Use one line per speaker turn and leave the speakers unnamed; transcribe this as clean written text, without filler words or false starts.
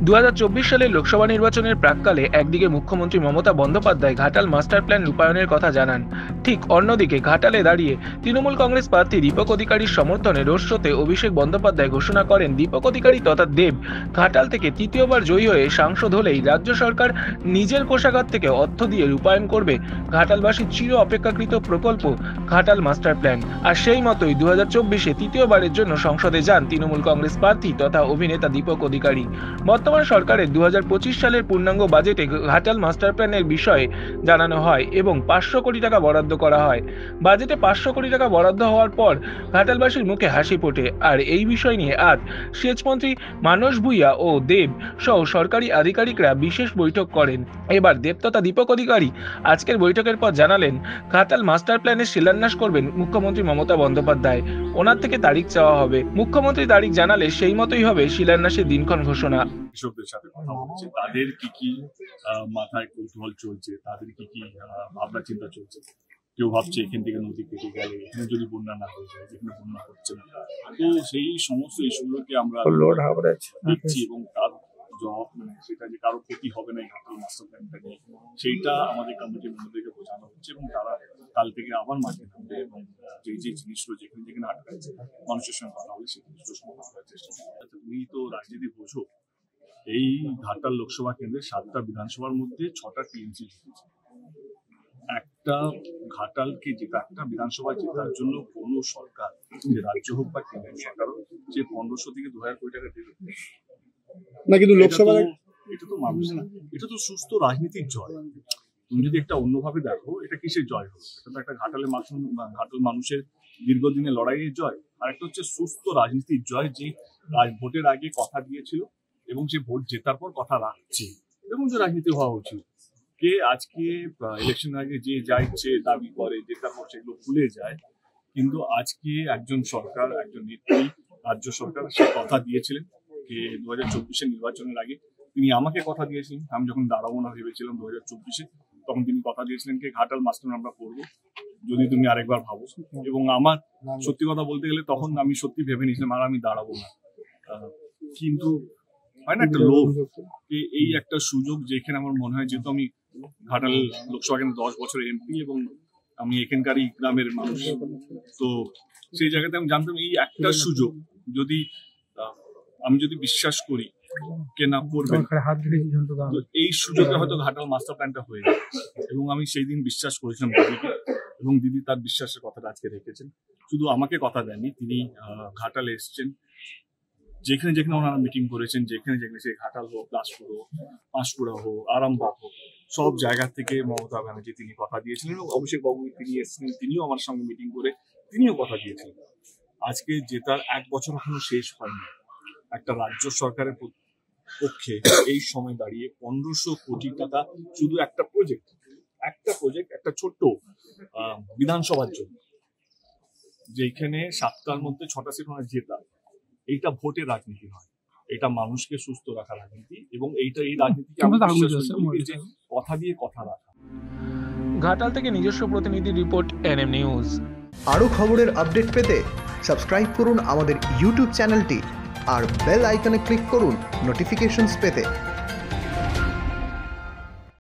2024 সালের লোকসভা নির্বাচনের প্রাক্কালে একদিকে মুখ্যমন্ত্রী মমতা বন্দ্যোপাধ্যায় ঘাটাল মাস্টার প্ল্যান রূপায়ণের কথা জানান, ঠিক অন্যদিকে ঘাটালে দাঁড়িয়ে তৃণমূল কংগ্রেস প্রার্থী দীপক অধিকারীর সমর্থনে রোড শোতে অভিষেক বন্দ্যোপাধ্যায় ঘোষণা করেন দীপক অধিকারী তথা দেব ঘাটাল থেকে তৃতীয়বার জয়ী হয়ে সাংসদ হলেই রাজ্য সরকার নিজের কোষাগার থেকে অর্থ দিয়ে রূপায়ণ করবে ঘাটালবাসীর চির অপেক্ষাকৃত প্রকল্প ঘাটাল মাস্টার প্ল্যান। আর সেই মতোই 2024-এ তৃতীয়বারের জন্য সংসদে যান তৃণমূল কংগ্রেস প্রার্থী তথা অভিনেতা দীপক অধিকারী। বর্তমান সরকারের 2025 সালের পূর্ণাঙ্গ বাজেটে ঘাটাল মাস্টার প্ল্যানের বিষয়ে জানানো হয় এবং 500 কোটি টাকা বরাদ্দ করা হয়। বাজেটে 500 কোটি টাকা বরাদ্দ হওয়ার পর ঘাটালবাসীর মুখে হাসি ফোটে। আর এই বিষয় নিয়ে আজ সেচমন্ত্রী মানস ভুঁইয়া ও দেব সহ সরকারি আধিকারিকরা বিশেষ বৈঠক করেন। এবার দেব তথা দীপক অধিকারী আজকের বৈঠকের পর জানালেন ঘাটাল মাস্টার প্ল্যানের শিলান্যাস করবেন মুখ্যমন্ত্রী মমতা বন্দ্যোপাধ্যায়। ওনার থেকে তারিখ চাওয়া হবে, মুখ্যমন্ত্রী তারিখ জানালে সেই মতোই হবে শিলান্যাসের দিনক্ষণ ঘোষণা।
কৃষকদের সাথে কথা বলছি, তাদের কি কি মাথায় কৌতূহল চলছে, তাদের কি কি ভাবনা চিন্তা চলছে। কেউ ভাবছে এখান থেকে নদী কেটে গেলে এখানে যদি বন্যা না হয়ে যায়, যেখানে বন্যা হচ্ছে না, তো সেই সমস্ত ইস্যুগুলোকে আমরা দেখছি এবং তার জবাব সেটা যে কারো ক্ষতি হবে না এই ঘাটাল মাস্টার প্ল্যানটা নিয়ে, সেইটা আমাদের কমিটির মেম্বারদেরকে বোঝানো হচ্ছে এবং তারা কাল থেকে আবার মাঠে নামবে এবং যে জিনিসগুলো যেখানে যেখানে আটকাচ্ছে মানুষের সঙ্গে কথা বলে সেই জিনিসগুলো সমাধান করার চেষ্টা করছে। তুমি তো রাজনীতি বোঝো, এই ঘাটাল লোকসভা কেন্দ্রে 7টা বিধানসভার মধ্যে 6টা টিএমসি জিতেছে। একটা ঘাটালকে জেতা, একটা বিধানসভা জেতার জন্য কোন সরকার, যে রাজ্য হোক বা কেন্দ্রীয় সরকার হোক, যে 1500 থেকে 2000 কোটি টাকা দেবে না, কিন্তু লোকসভা এটা তো মানুষ না, এটা তো সুস্থ রাজনীতির জয়। তুমি যদি একটা অন্যভাবে দেখো, এটা কিসের জয় হলো? এটা তো একটা ঘাটাল মানুষের দীর্ঘদিনের লড়াইয়ের জয়। আর একটা হচ্ছে সুস্থ রাজনীতির জয়, যে ভোটের আগে কথা দিয়েছিল এবং যে ভোট জেতার পর কথা রাখছে, এবং যে রাজনীতি হওয়া উচিত। কে আজকে ইলেকশন আগে যে যা ইচ্ছে দাবি করে, জেতার পর সেগুলো ভুলে যায়। কিন্তু আজকে একজন সরকার, একজন নেত্রী, রাজ্য সরকার সে কথা দিয়েছিলেন যে 2024-এর নির্বাচনের আগে তিনি আমাকে কথা দিয়েছিলেন। আমি যখন দাঁড়াবো না ভেবেছিলাম 2024-এ, তখন তিনি কথা দিয়েছিলেন যে ঘাটাল মাস্টার আমরা করবো যদি তুমি আরেকবার ভাবো। এবং আমার সত্যি কথা বলতে গেলে তখন আমি সত্যি ভেবে নিয়েছিলাম আর আমি দাঁড়াবো না। কিন্তু হয় না একটা লোভ, এই একটা সুযোগ যেখানে আমার মনে হয়, যেহেতু আমি ঘাটাল লোকসভা কেন্দ্রে 10 বছরের এমপি এবং আমি এখানকারই গ্রামের মানুষ, তো সেই জায়গাতে আমি জানতাম এই একটা সুযোগ যদি আমি যদি বিশ্বাস করি কে না করবেন, এই সুযোগে হয়তো ঘাটাল মাস্টার প্ল্যানটা হয়ে যাবে। এবং আমি সেই দিন বিশ্বাস করেছিলাম দিদিকে, এবং দিদি তার বিশ্বাসের কথাটা আজকে রেখেছেন। শুধু আমাকে কথা দেননি, তিনি ঘাটালে এসছেন, যেখানে যেখানে ওনারা মিটিং করেছেন, যেখানে যেখানে সে ঘাটাল হোক, দাসপুর হোক, পাঁশকুড়া হোক, আরামবাগ হোক, সব জায়গা থেকে মমতা ব্যানার্জি তিনি কথা দিয়েছিলেন। এবং অভিষেক বাবু তিনি এসেছিলেন, তিনিও আমার সঙ্গে মিটিং করে তিনিও কথা দিয়েছিলেন। আজকে জেতার 1 বছর এখনো শেষ হয়নি। একটা রাজ্য সরকারের পক্ষে এই সময় দাঁড়িয়ে 1500 কোটি টাকা শুধু একটা প্রজেক্ট, একটা ছোট্ট বিধানসভার জন্য, যেখানে 7টার মধ্যে 6টা সিট ওনার জেতা, এইটা ভোটের রাজনীতি নয়, এটা মানুষকে সুস্থ রাখা রাজনীতি। এবং এই রাজনীতিকে কথা দিয়ে কথা রাখা।
ঘাটাল থেকে নিজস্ব প্রতিনিধি রিপোর্ট, এনএম নিউজ।
আরও খবরের আপডেট পেতে সাবস্ক্রাইব করুন আমাদের ইউটিউব চ্যানেলটি আর বেল আইকনে ক্লিক করুন নোটিফিকেশনস পেতে।